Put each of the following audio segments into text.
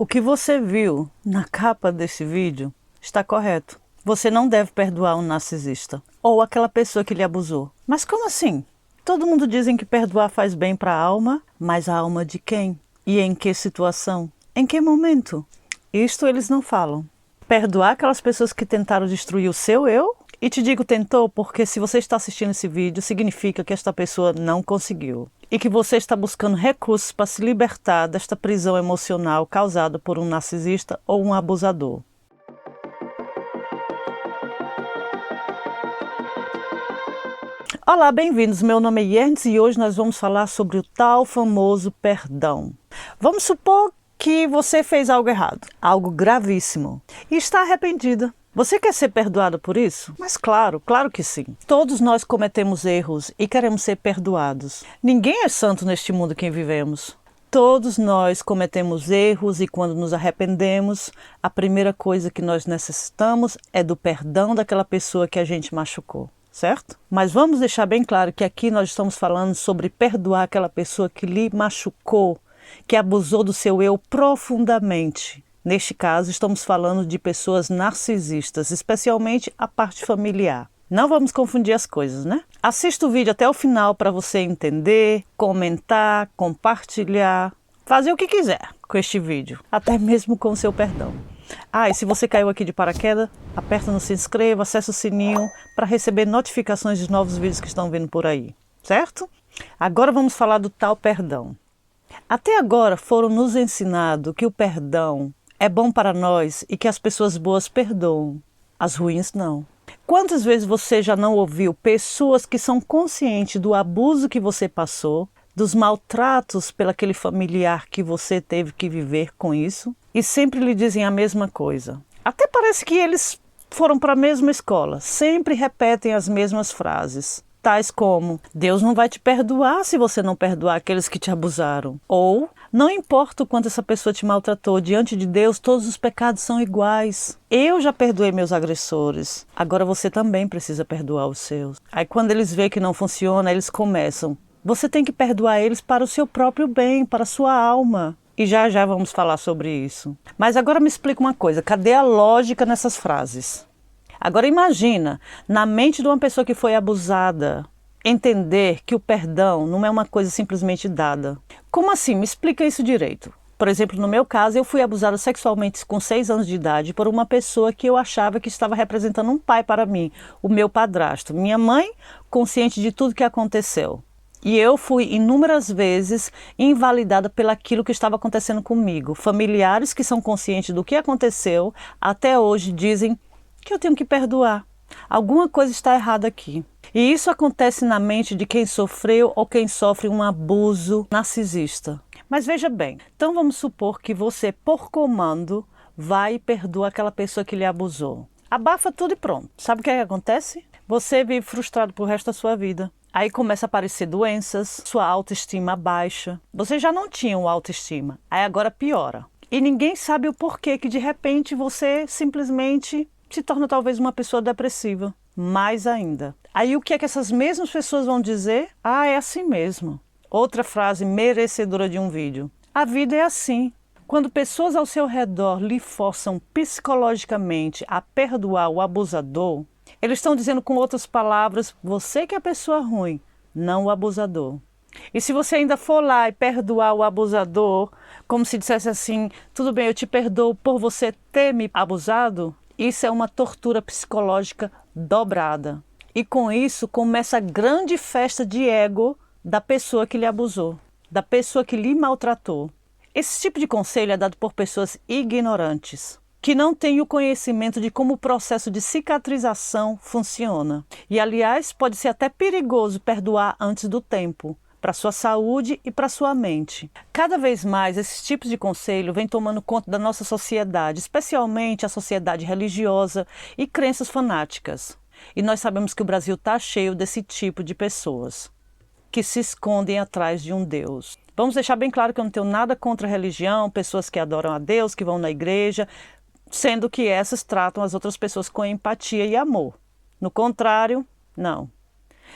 O que você viu na capa desse vídeo está correto. Você não deve perdoar um narcisista ou aquela pessoa que lhe abusou. Mas como assim? Todo mundo dizem que perdoar faz bem para a alma, mas a alma de quem? E em que situação? Em que momento? Isto eles não falam. Perdoar aquelas pessoas que tentaram destruir o seu eu? E te digo tentou porque se você está assistindo esse vídeo, significa que esta pessoa não conseguiu. E que você está buscando recursos para se libertar desta prisão emocional causada por um narcisista ou um abusador. Olá, bem-vindos. Meu nome é Yernes e hoje nós vamos falar sobre o tal famoso perdão. Vamos supor que você fez algo errado, algo gravíssimo, e está arrependida. Você quer ser perdoado por isso? Mas claro que sim. Todos nós cometemos erros e queremos ser perdoados. Ninguém é santo neste mundo que vivemos. Todos nós cometemos erros e quando nos arrependemos, a primeira coisa que nós necessitamos é do perdão daquela pessoa que a gente machucou, certo? Mas vamos deixar bem claro que aqui nós estamos falando sobre perdoar aquela pessoa que lhe machucou, que abusou do seu eu profundamente. Neste caso, estamos falando de pessoas narcisistas, especialmente a parte familiar. Não vamos confundir as coisas, né? Assista o vídeo até o final para você entender, comentar, compartilhar, fazer o que quiser com este vídeo, até mesmo com o seu perdão. E se você caiu aqui de paraquedas, aperta no se inscreva, acessa o sininho para receber notificações de novos vídeos que estão vindo por aí, certo? Agora vamos falar do tal perdão. Até agora foram nos ensinados que o perdão é bom para nós e que as pessoas boas perdoam, as ruins não. Quantas vezes você já não ouviu pessoas que são conscientes do abuso que você passou, dos maltratos pelaquele familiar que você teve que viver com isso, e sempre lhe dizem a mesma coisa? Até parece que eles foram para a mesma escola, sempre repetem as mesmas frases. Tais como, Deus não vai te perdoar se você não perdoar aqueles que te abusaram. Ou, não importa o quanto essa pessoa te maltratou, diante de Deus todos os pecados são iguais. Eu já perdoei meus agressores, agora você também precisa perdoar os seus. Aí quando eles veem que não funciona, eles começam. Você tem que perdoar eles para o seu próprio bem, para a sua alma. E já vamos falar sobre isso. Mas agora me explica uma coisa, cadê a lógica nessas frases? Agora imagina, na mente de uma pessoa que foi abusada, entender que o perdão não é uma coisa simplesmente dada. Como assim? Me explica isso direito. Por exemplo, no meu caso, eu fui abusada sexualmente com 6 anos de idade por uma pessoa que eu achava que estava representando um pai para mim, o meu padrasto. Minha mãe, consciente de tudo que aconteceu. E eu fui inúmeras vezes invalidada pelaquilo que estava acontecendo comigo. Familiares que são conscientes do que aconteceu, até hoje dizem que eu tenho que perdoar. Alguma coisa está errada aqui. E isso acontece na mente de quem sofreu ou quem sofre um abuso narcisista. Mas veja bem, então vamos supor que você, por comando, vai e perdoa aquela pessoa que lhe abusou. Abafa tudo e pronto. Sabe o que acontece? Você vive frustrado pro resto da sua vida. Aí começa a aparecer doenças, sua autoestima baixa. Você já não tinha uma autoestima, aí agora piora. E ninguém sabe o porquê que de repente você simplesmente se torna talvez uma pessoa depressiva. Mais ainda. Aí o que é que essas mesmas pessoas vão dizer? É assim mesmo. Outra frase merecedora de um vídeo. A vida é assim. Quando pessoas ao seu redor lhe forçam psicologicamente a perdoar o abusador, eles estão dizendo com outras palavras, você que é a pessoa ruim, não o abusador. E se você ainda for lá e perdoar o abusador, como se dissesse assim, tudo bem, eu te perdoo por você ter me abusado, isso é uma tortura psicológica dobrada. E com isso começa a grande festa de ego da pessoa que lhe abusou, da pessoa que lhe maltratou. Esse tipo de conselho é dado por pessoas ignorantes, que não têm o conhecimento de como o processo de cicatrização funciona. E, aliás, pode ser até perigoso perdoar antes do tempo, para sua saúde e para sua mente. Cada vez mais esses tipos de conselho vêm tomando conta da nossa sociedade, especialmente a sociedade religiosa e crenças fanáticas. E nós sabemos que o Brasil está cheio desse tipo de pessoas, que se escondem atrás de um Deus. Vamos deixar bem claro que eu não tenho nada contra a religião, pessoas que adoram a Deus, que vão na igreja, sendo que essas tratam as outras pessoas com empatia e amor. No contrário, não.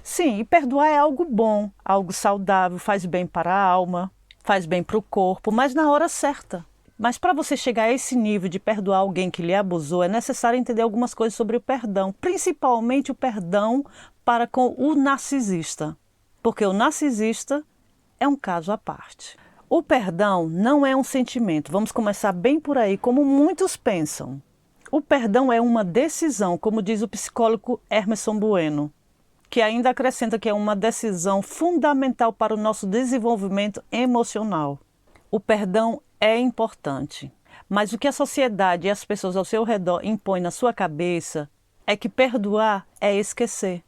Sim, e perdoar é algo bom, algo saudável, faz bem para a alma, faz bem para o corpo, mas na hora certa. Mas para você chegar a esse nível de perdoar alguém que lhe abusou, é necessário entender algumas coisas sobre o perdão, principalmente o perdão para com o narcisista, porque o narcisista é um caso à parte. O perdão não é um sentimento, vamos começar bem por aí, como muitos pensam. O perdão é uma decisão, como diz o psicólogo Emerson Bueno, que ainda acrescenta que é uma decisão fundamental para o nosso desenvolvimento emocional. O perdão é importante, mas o que a sociedade e as pessoas ao seu redor impõem na sua cabeça é que perdoar é esquecer.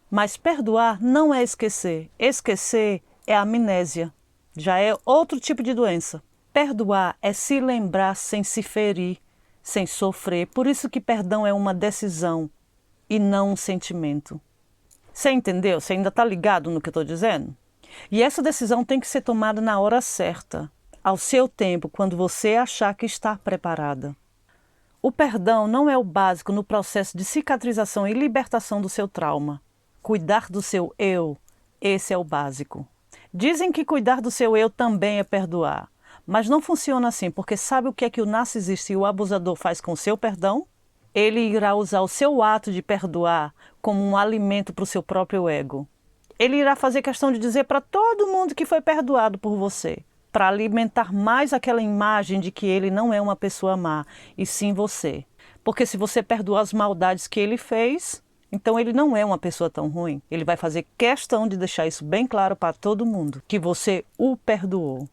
Mas perdoar não é esquecer. Esquecer é amnésia. Já é outro tipo de doença. Perdoar é se lembrar sem se ferir, sem sofrer. Por isso que perdão é uma decisão e não um sentimento. Você entendeu? Você ainda está ligado no que eu estou dizendo? E essa decisão tem que ser tomada na hora certa, ao seu tempo, quando você achar que está preparada. O perdão não é o básico no processo de cicatrização e libertação do seu trauma. Cuidar do seu eu, esse é o básico. Dizem que cuidar do seu eu também é perdoar, mas não funciona assim, porque sabe o que o narcisista e o abusador faz com o seu perdão? Ele irá usar o seu ato de perdoar como um alimento para o seu próprio ego. Ele irá fazer questão de dizer para todo mundo que foi perdoado por você, para alimentar mais aquela imagem de que ele não é uma pessoa má, e sim você. Porque se você perdoar as maldades que ele fez, então ele não é uma pessoa tão ruim. Ele vai fazer questão de deixar isso bem claro para todo mundo, que você o perdoou.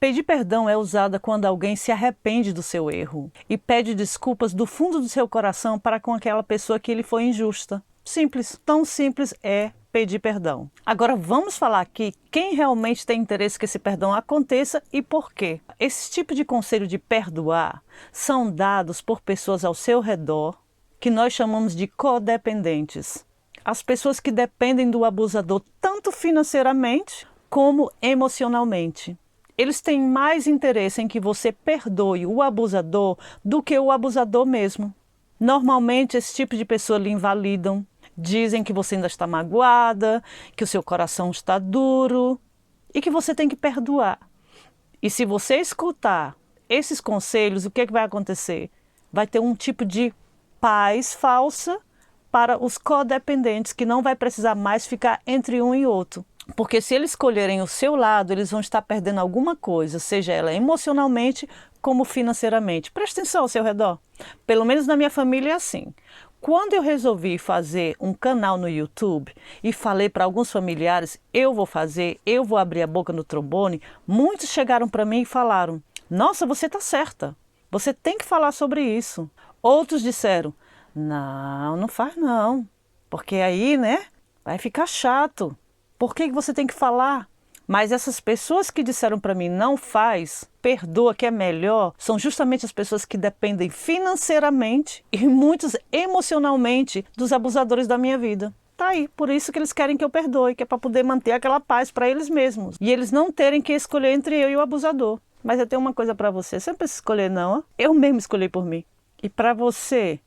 Pedir perdão é usada quando alguém se arrepende do seu erro e pede desculpas do fundo do seu coração para com aquela pessoa que lhe foi injusta. Simples, tão simples é pedir perdão. Agora vamos falar aqui quem realmente tem interesse que esse perdão aconteça e por quê. Esse tipo de conselho de perdoar são dados por pessoas ao seu redor que nós chamamos de codependentes. As pessoas que dependem do abusador tanto financeiramente como emocionalmente. Eles têm mais interesse em que você perdoe o abusador do que o abusador mesmo. Normalmente esse tipo de pessoa lhe invalidam, dizem que você ainda está magoada, que o seu coração está duro e que você tem que perdoar. E se você escutar esses conselhos, o que vai acontecer? Vai ter um tipo de paz falsa para os codependentes, que não vai precisar mais ficar entre um e outro. Porque se eles escolherem o seu lado, eles vão estar perdendo alguma coisa, seja ela emocionalmente como financeiramente. Preste atenção ao seu redor. Pelo menos na minha família é assim. Quando eu resolvi fazer um canal no YouTube e falei para alguns familiares, eu vou abrir a boca no trombone, muitos chegaram para mim e falaram: nossa, você está certa, você tem que falar sobre isso. Outros disseram: não, não faz não, porque aí, né, vai ficar chato. Por que você tem que falar? Mas essas pessoas que disseram para mim, não faz, perdoa que é melhor, são justamente as pessoas que dependem financeiramente e muitos emocionalmente dos abusadores da minha vida. Tá aí, por isso que eles querem que eu perdoe, que é para poder manter aquela paz para eles mesmos. E eles não terem que escolher entre eu e o abusador. Mas eu tenho uma coisa para você, você não precisa escolher não, ó. Eu mesmo escolhi por mim. E para você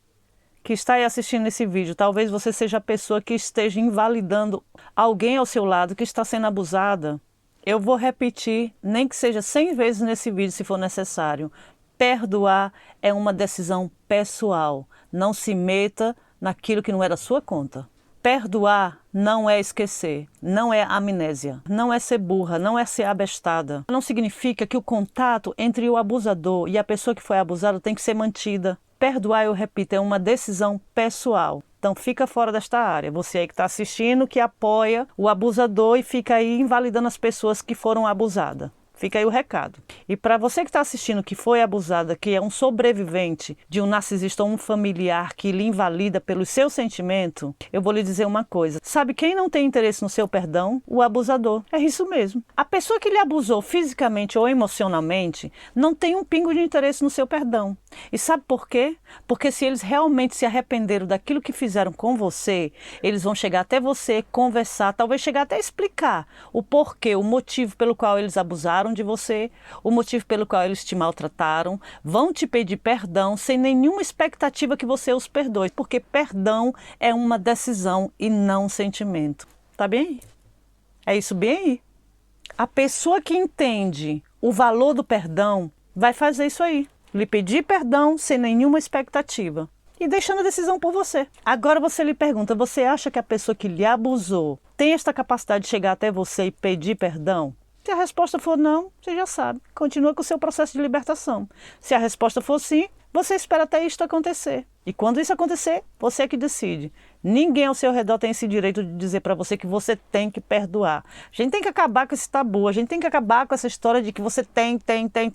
que está aí assistindo esse vídeo, talvez você seja a pessoa que esteja invalidando alguém ao seu lado que está sendo abusada. Eu vou repetir, nem que seja 100 vezes nesse vídeo, se for necessário. Perdoar é uma decisão pessoal. Não se meta naquilo que não é da sua conta. Perdoar não é esquecer, não é amnésia, não é ser burra, não é ser abestada. Não significa que o contato entre o abusador e a pessoa que foi abusada tem que ser mantida. Perdoar, eu repito, é uma decisão pessoal. Então fica fora desta área. Você aí que está assistindo, que apoia o abusador e fica aí invalidando as pessoas que foram abusadas. Fica aí o recado. E para você que está assistindo, que foi abusada, que é um sobrevivente de um narcisista ou um familiar que lhe invalida pelo seu sentimento, eu vou lhe dizer uma coisa. Sabe quem não tem interesse no seu perdão? O abusador. É isso mesmo. A pessoa que lhe abusou fisicamente ou emocionalmente não tem um pingo de interesse no seu perdão. E sabe por quê? Porque se eles realmente se arrependeram daquilo que fizeram com você, eles vão chegar até você, conversar, talvez chegar até a explicar o porquê, o motivo pelo qual eles abusaram de você, o motivo pelo qual eles te maltrataram, vão te pedir perdão sem nenhuma expectativa que você os perdoe, porque perdão é uma decisão e não um sentimento. Tá bem? É isso bem aí. A pessoa que entende o valor do perdão vai fazer isso aí. Lhe pedir perdão sem nenhuma expectativa. E deixando a decisão por você. Agora você lhe pergunta, você acha que a pessoa que lhe abusou tem esta capacidade de chegar até você e pedir perdão? Se a resposta for não, você já sabe. Continua com o seu processo de libertação. Se a resposta for sim, você espera até isto acontecer. E quando isso acontecer, você é que decide. Ninguém ao seu redor tem esse direito de dizer para você que você tem que perdoar. A gente tem que acabar com esse tabu, a gente tem que acabar com essa história de que você tem.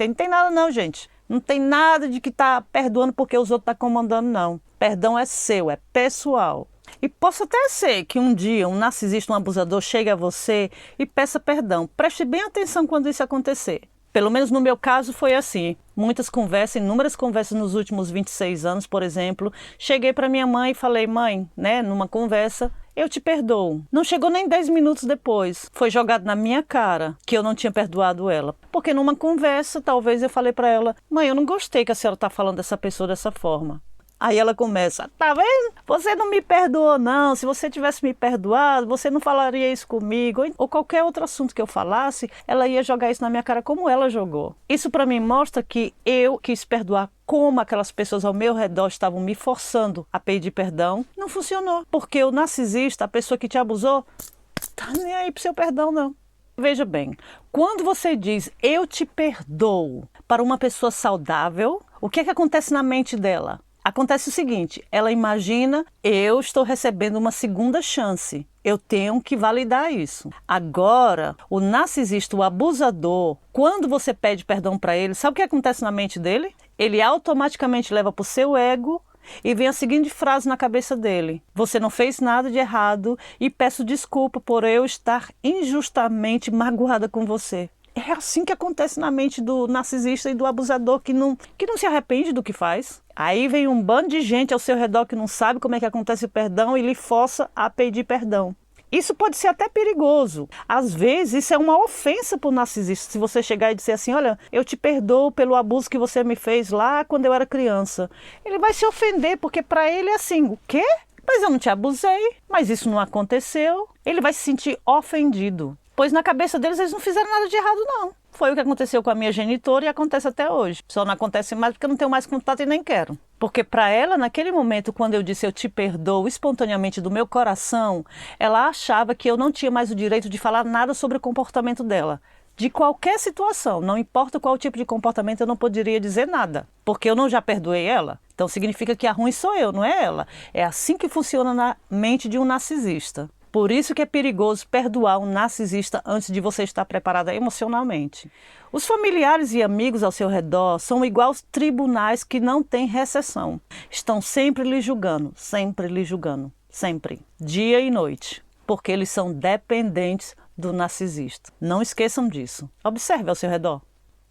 Não tem nada não, gente. Não tem nada de que tá perdoando porque os outros estão comandando, não. Perdão é seu, é pessoal. E possa até ser que um dia um narcisista, um abusador chegue a você e peça perdão. Preste bem atenção quando isso acontecer. Pelo menos no meu caso foi assim. Muitas conversas, inúmeras conversas nos últimos 26 anos, por exemplo. Cheguei para minha mãe e falei, mãe, numa conversa, eu te perdoo. Não chegou nem 10 minutos depois. Foi jogado na minha cara que eu não tinha perdoado ela. Porque numa conversa, talvez eu falei para ela, mãe, eu não gostei que a senhora está falando dessa pessoa dessa forma. Aí ela começa, tá vendo? Você não me perdoou não, se você tivesse me perdoado, você não falaria isso comigo, ou qualquer outro assunto que eu falasse, ela ia jogar isso na minha cara como ela jogou. Isso para mim mostra que eu quis perdoar como aquelas pessoas ao meu redor estavam me forçando a pedir perdão, não funcionou. Porque o narcisista, a pessoa que te abusou, tá nem aí pro seu perdão não. Veja bem, quando você diz eu te perdoo para uma pessoa saudável, o que é que acontece na mente dela? Acontece o seguinte, ela imagina, eu estou recebendo uma segunda chance, eu tenho que validar isso. Agora, o narcisista, o abusador, quando você pede perdão para ele, sabe o que acontece na mente dele? Ele automaticamente leva para o seu ego e vem a seguinte frase na cabeça dele, você não fez nada de errado e peço desculpa por eu estar injustamente magoada com você. É assim que acontece na mente do narcisista e do abusador que não se arrepende do que faz. Aí vem um bando de gente ao seu redor que não sabe como é que acontece o perdão e lhe força a pedir perdão. Isso pode ser até perigoso. Às vezes isso é uma ofensa para o narcisista. Se você chegar e dizer assim, olha, eu te perdoo pelo abuso que você me fez lá quando eu era criança. Ele vai se ofender, porque para ele é assim, o quê? Mas eu não te abusei, mas isso não aconteceu. Ele vai se sentir ofendido. Pois na cabeça deles eles não fizeram nada de errado não. Foi o que aconteceu com a minha genitora e acontece até hoje. Só não acontece mais porque eu não tenho mais contato e nem quero. Porque para ela, naquele momento, quando eu disse eu te perdoo espontaneamente do meu coração, ela achava que eu não tinha mais o direito de falar nada sobre o comportamento dela. De qualquer situação, não importa qual tipo de comportamento, eu não poderia dizer nada. Porque eu não já perdoei ela. Então significa que a ruim sou eu, não é ela. É assim que funciona na mente de um narcisista. Por isso que é perigoso perdoar um narcisista antes de você estar preparada emocionalmente. Os familiares e amigos ao seu redor são igual aos tribunais que não têm recessão. Estão sempre lhe julgando, sempre, dia e noite, porque eles são dependentes do narcisista. Não esqueçam disso. Observe ao seu redor.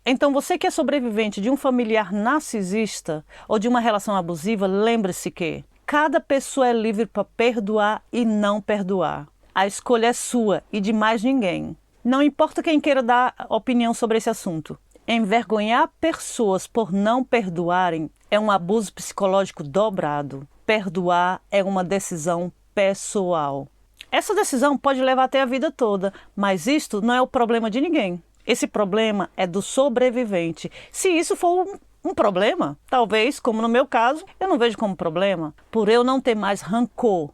Então você que é sobrevivente de um familiar narcisista ou de uma relação abusiva, lembre-se que cada pessoa é livre para perdoar e não perdoar. A escolha é sua e de mais ninguém. Não importa quem queira dar opinião sobre esse assunto. Envergonhar pessoas por não perdoarem é um abuso psicológico dobrado. Perdoar é uma decisão pessoal. Essa decisão pode levar até a vida toda, mas isto não é o problema de ninguém. Esse problema é do sobrevivente. Se isso for um problema, talvez, como no meu caso, eu não vejo como problema. Por eu não ter mais rancor,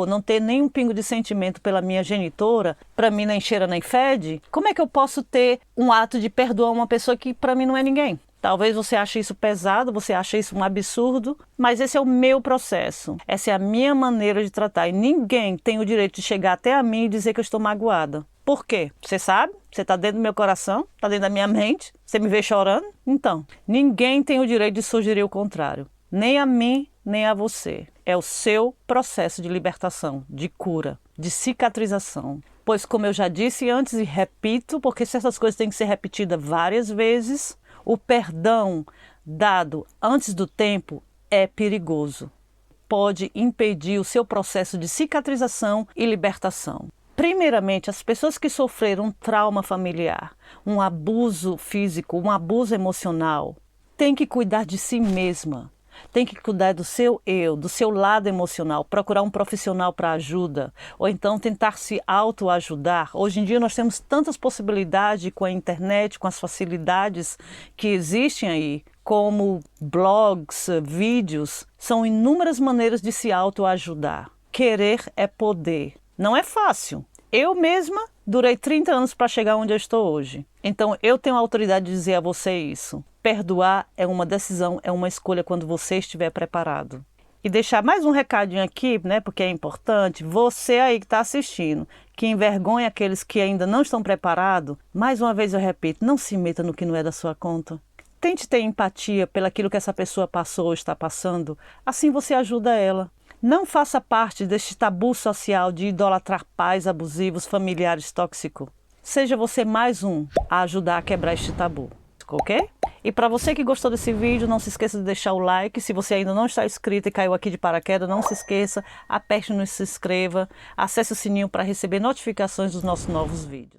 não ter nenhum pingo de sentimento pela minha genitora, para mim nem cheira nem fede, como é que eu posso ter um ato de perdoar uma pessoa que para mim não é ninguém? Talvez você ache isso pesado, você ache isso um absurdo, mas esse é o meu processo. Essa é a minha maneira de tratar. E ninguém tem o direito de chegar até a mim e dizer que eu estou magoada. Por quê? Você sabe? Você está dentro do meu coração, está dentro da minha mente, você me vê chorando? Então, ninguém tem o direito de sugerir o contrário. Nem a mim, nem a você. É o seu processo de libertação, de cura, de cicatrização. Pois, como eu já disse antes e repito, porque certas coisas têm que ser repetidas várias vezes, o perdão dado antes do tempo é perigoso. Pode impedir o seu processo de cicatrização e libertação. Primeiramente, as pessoas que sofreram um trauma familiar, um abuso físico, um abuso emocional, têm que cuidar de si mesma. tem que cuidar do seu eu, do seu lado emocional, procurar um profissional para ajuda, ou então tentar se autoajudar. Hoje em dia nós temos tantas possibilidades com a internet, com as facilidades que existem aí, como blogs, vídeos, são inúmeras maneiras de se autoajudar. Querer é poder. Não é fácil. Eu mesma durei 30 anos para chegar onde eu estou hoje. Então eu tenho a autoridade de dizer a você isso. Perdoar é uma decisão, é uma escolha quando você estiver preparado. E deixar mais um recadinho aqui, né, porque é importante, você aí que está assistindo, que envergonha aqueles que ainda não estão preparados, mais uma vez eu repito, não se meta no que não é da sua conta. Tente ter empatia pelaquilo que essa pessoa passou ou está passando, assim você ajuda ela. Não faça parte deste tabu social de idolatrar pais abusivos, familiares tóxicos. Seja você mais um a ajudar a quebrar este tabu, ok? E para você que gostou desse vídeo, não se esqueça de deixar o like. Se você ainda não está inscrito e caiu aqui de paraquedas, não se esqueça, aperte no se inscreva, acesse o sininho para receber notificações dos nossos novos vídeos.